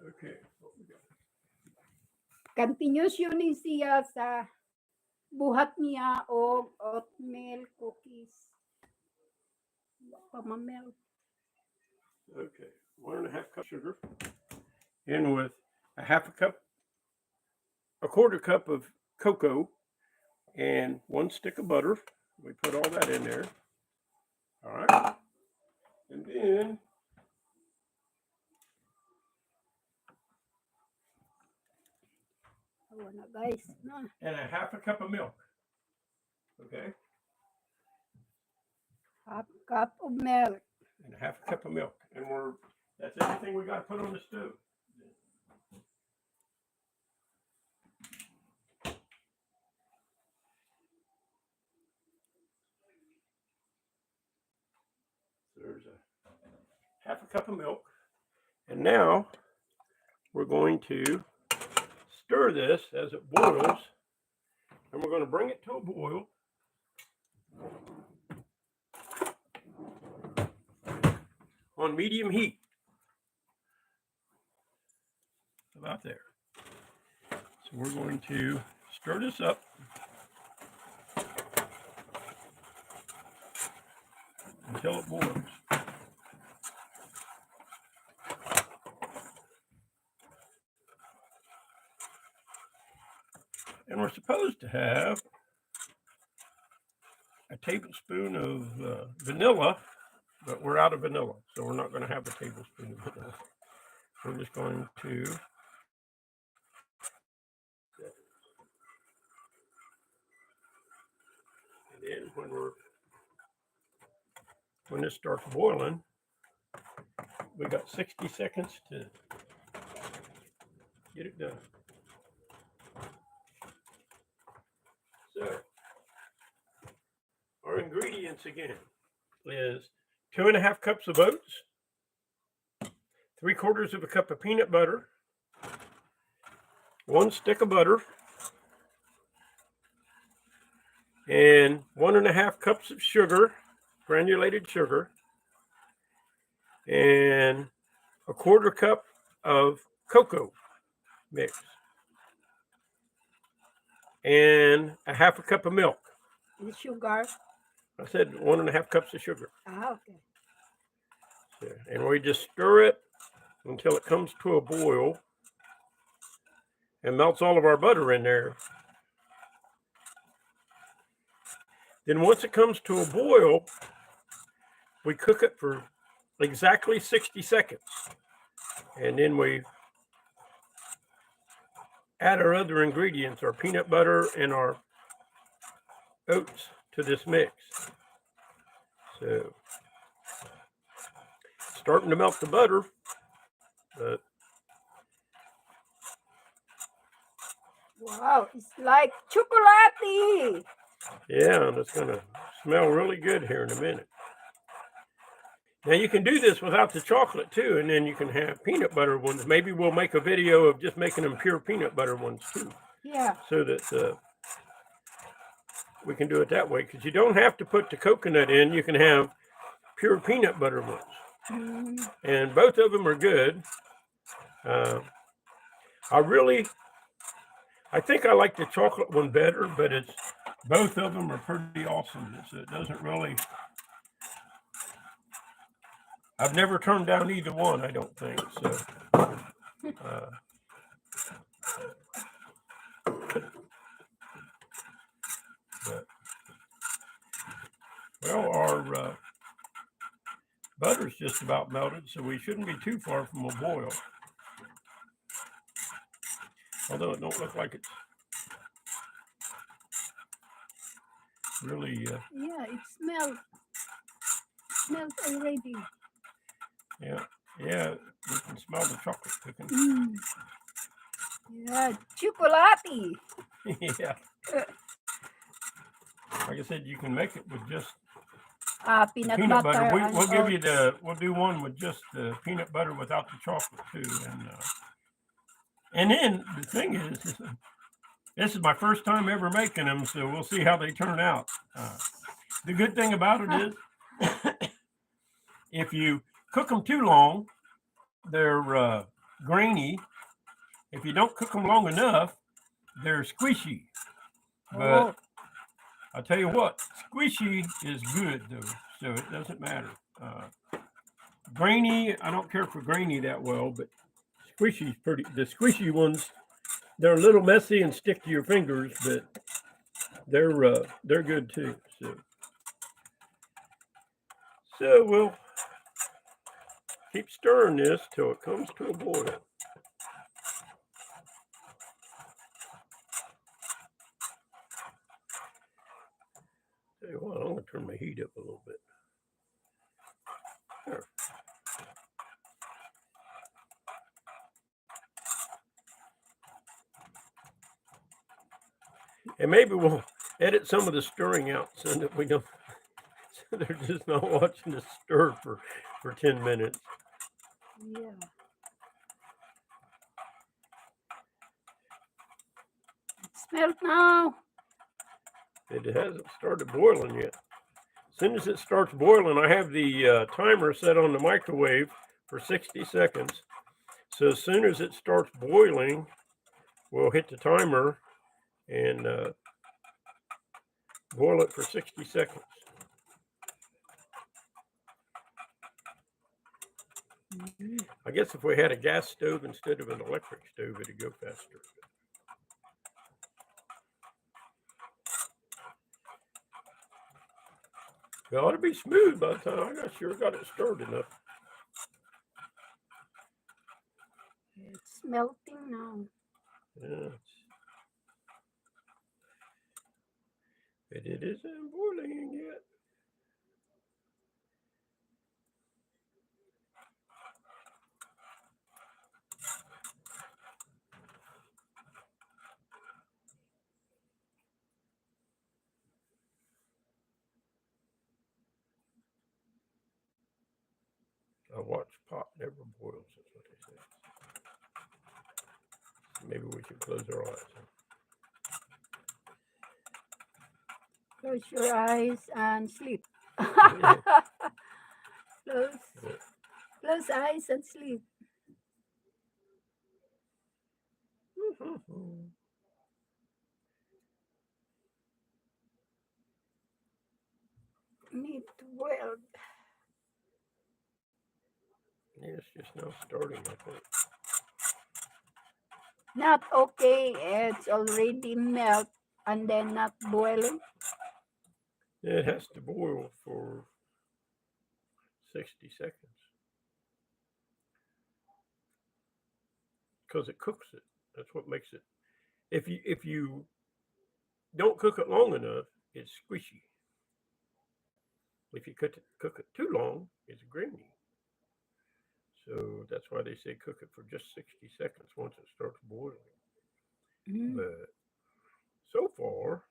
Okay, what we got? Continuous yun siya sa buhat niya o oatmeal cookies. Pamamel. Okay, 1.5 cup sugar in with a quarter cup of cocoa, and 1 stick of butter. We put all that in there. All right, and then Guys, and 1/2 cup of milk. Okay, 1/2 cup of milk. and 1/2 cup of milk, and that's everything we got to put on the stove. So there's a 1/2 cup of milk, and now we're going to stir this as it boils, and we're going to bring it to a boil. On medium heat. About there. So we're going to stir this up until it boils. And we're supposed to have a tablespoon of vanilla, but we're out of vanilla, so we're not going to have a tablespoon of vanilla. We're just going to and then when this starts boiling, we got 60 seconds to get it done. So our ingredients again is 2.5 cups of oats, 3/4 cup of peanut butter, 1 stick of butter, and 1.5 cups of sugar, granulated sugar, and 1/4 cup of cocoa mix, and 1/2 cup of milk. And sugar. I said 1.5 cups of sugar. Okay. So, and we just stir it until it comes to a boil and melts all of our butter in there. Then once it comes to a boil, we cook it for exactly 60 seconds. And then we add our other ingredients, our peanut butter and our oats, to this mix. So starting to melt the butter, but wow, it's like chocolatey. yeah, and it's going to smell really good here in a minute. Now you can do this without the chocolate too, and then you can have peanut butter ones. Maybe we'll make a video of just making them pure peanut butter ones too. Yeah. So that we can do it that way, because you don't have to put the coconut in. You can have pure peanut butter ones. Mm. And both of them are good. I think I like the chocolate one better, but both of them are pretty awesome. It doesn't really, I've never turned down either one, I don't think. So, well, our butter's just about melted, so we shouldn't be too far from a boil. Although it don't look like it's really. Yeah, it smells. Smells already. Yeah, you can smell the chocolate cooking. Mm. Yeah, chocolatey. Yeah. Like I said, you can make it with just peanut butter. We'll do one with just the peanut butter without the chocolate too. And then the thing is, this is my first time ever making them, so we'll see how they turn out. The good thing about it is, if you cook them too long, they're grainy. If you don't cook them long enough, they're squishy. But Oh, I'll tell you what, squishy is good though, so it doesn't matter. Grainy, I don't care for grainy that well, but squishy's pretty. The squishy ones, they're a little messy and stick to your fingers, but they're good too. So we'll keep stirring this till it comes to a boil. Tell you what, I'm gonna turn my heat up a little bit. There. And maybe we'll edit some of the stirring out so that we don't. So they're just not watching us stir for 10 minutes. yeah. It's melt now. It hasn't started boiling yet. As soon as it starts boiling, I have the timer set on the microwave for 60 seconds. So as soon as it starts boiling, we'll hit the timer and boil it for 60 seconds. Mhm. I guess if we had a gas stove instead of an electric stove, it'd go faster. It ought to be smooth by the time I got it stirred enough. It's melting now. Yeah. But it isn't boiling yet. I watch pot never boils, that's what they say. Maybe we should close our eyes. Close your eyes and sleep. Yeah. Close eyes and sleep. Need to boil. Yeah, it's just now starting, I think. Not okay. It's already melt and then not boiling. It has to boil for 60 seconds. Because it cooks it. That's what makes it. If you don't cook it long enough, it's squishy. If you cook it too long, it's grainy. So that's why they say cook it for just 60 seconds once it starts boiling. Mm. But so far,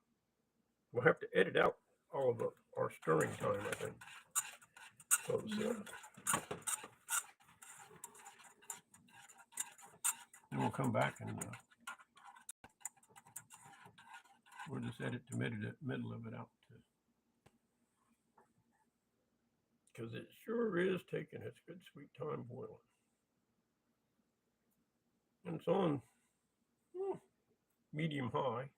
we'll have to edit out all of our stirring time, I think. So and we'll come back and we'll just edit the middle of it out. Because it sure is taking its good sweet time boiling. And it's on medium high.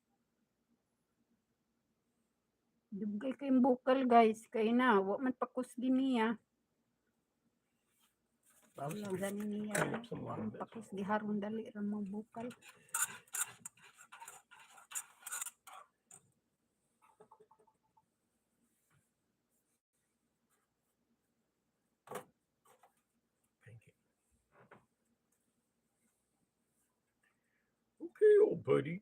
Dugay kayong bukal guys. Kaya na. Wa man pakus giniya. Bawlang ganin niya. Wa man pakus giharon dali ran mga bukal. Okay, old buddy.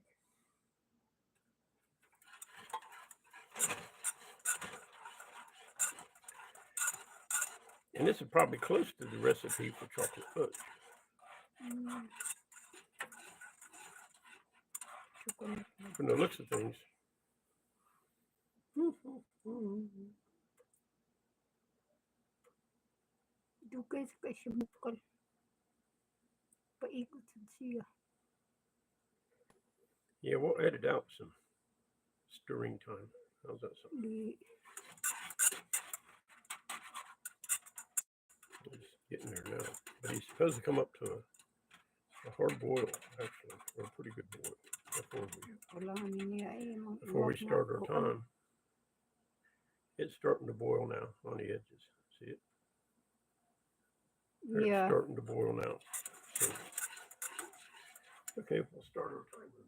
And this is probably close to the recipe for chocolate fudge. From the looks of things. Dugay sa kay siya bukal. Paikot siya. Yeah, we'll edit out some stirring time. How's that sound? He's getting there now. But he's supposed to come up to a hard boil, actually, or a pretty good boil before we start our time. It's starting to boil now on the edges. See it? It's Yeah. starting to boil now. So, okay, we'll start our timer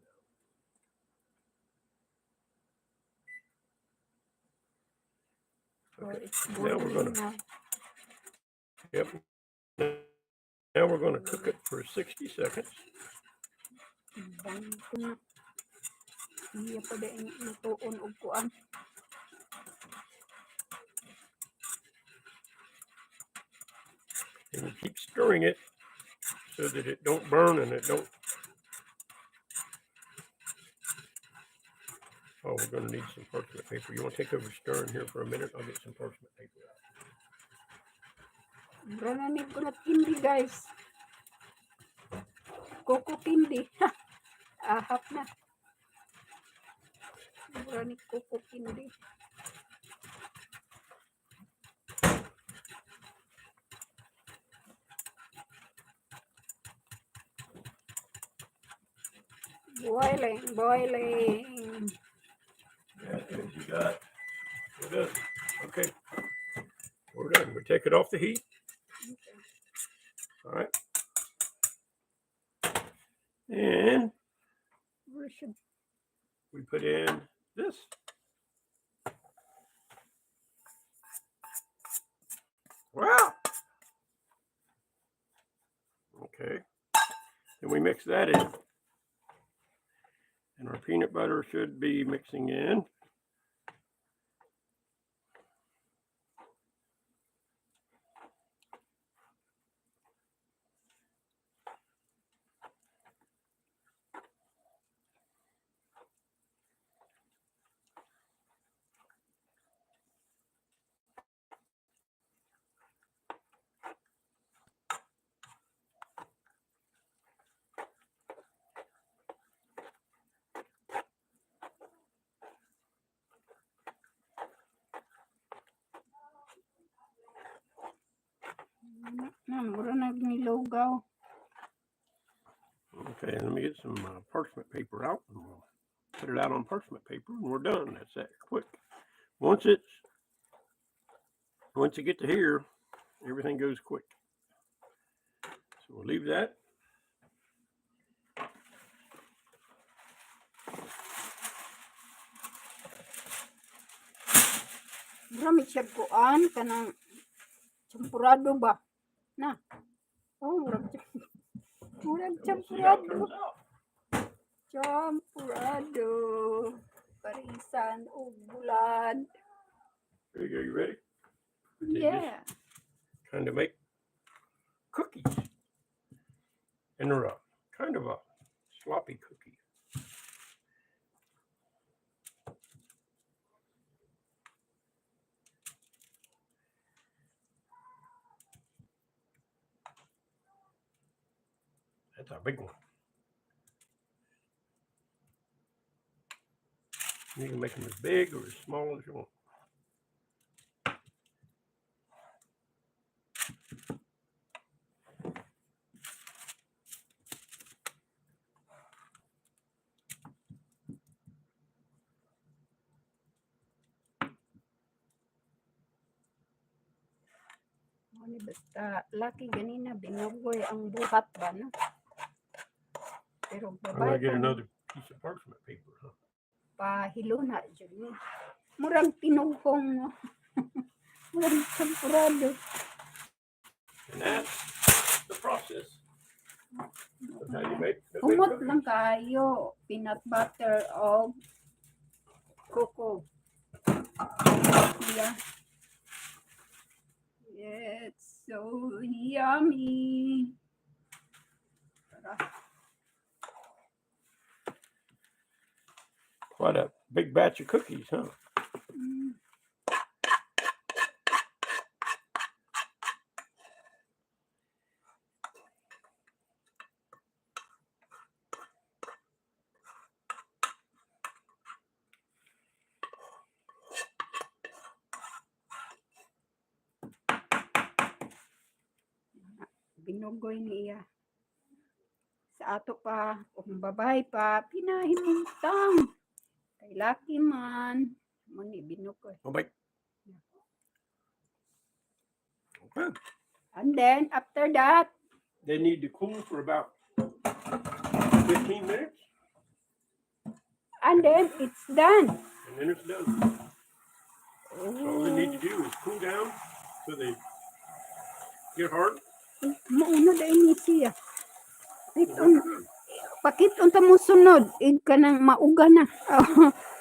now. Okay. It's Now we're boiling gonna. now. Yep. Now we're going to cook it for 60 seconds. Iya pa din lutoon og kuan. And you keep stirring it so that it don't burn and it don't. Oh, we're going to need some parchment paper. You want to take over stirring here for a minute? I'll get some parchment paper out. Brana need ko na tindi, guys. Coco tindi. Ahap na. Brani coco tindi. Boiling, boiling. That's what you got. We're done. Okay. We're done. We take it off the heat. All right. And we put in this. Wow. Okay. Then we mix that in. And our peanut butter should be mixing in. Mura nagnilugaw. Okay, let me get some parchment paper out, and we'll put it out on parchment paper, and we're done. That's that quick. Once you get to here, everything goes quick. So we'll leave that. Marami siya kuan kanang champurado ba? Na. Oh, murag champurado. Champurado. Parisan o bulad. There you go. You ready? Yeah. Kind of make cookies. And they're kind of a sloppy cookie. That's a big one. You can make them as big or as small as you want. Basta laki ganina binugoy ang buhat ba, no? Pero I'm going to get another piece of parchment paper, huh? Pahilo na dyan, no? Murang tinuhong, no? Murang champurado. And that's the process of how you make the big Humot cookies. lang kayo. Peanut butter o cocoa. Yeah. It's so yummy. Quite a big batch of cookies, huh? Binugoy niya. ato pa kung babae pa pinahimutang kay laki man mo ni binukoy. Okay. Okay. And then after that, They need to cool for about 15 minutes, and then it's done. and then it's done. So all they need to do is cool down so they get hard. Mauna dahil ni siya. Iton, pakit unta mo sunod, ig ka nang mauga na.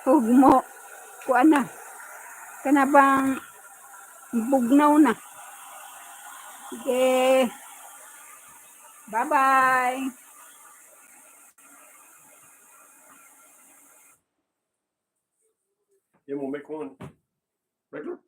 Huwag mo, kuan na. Kana bang bugnaw na. Sige. Bye-bye. Then we'll make one regular.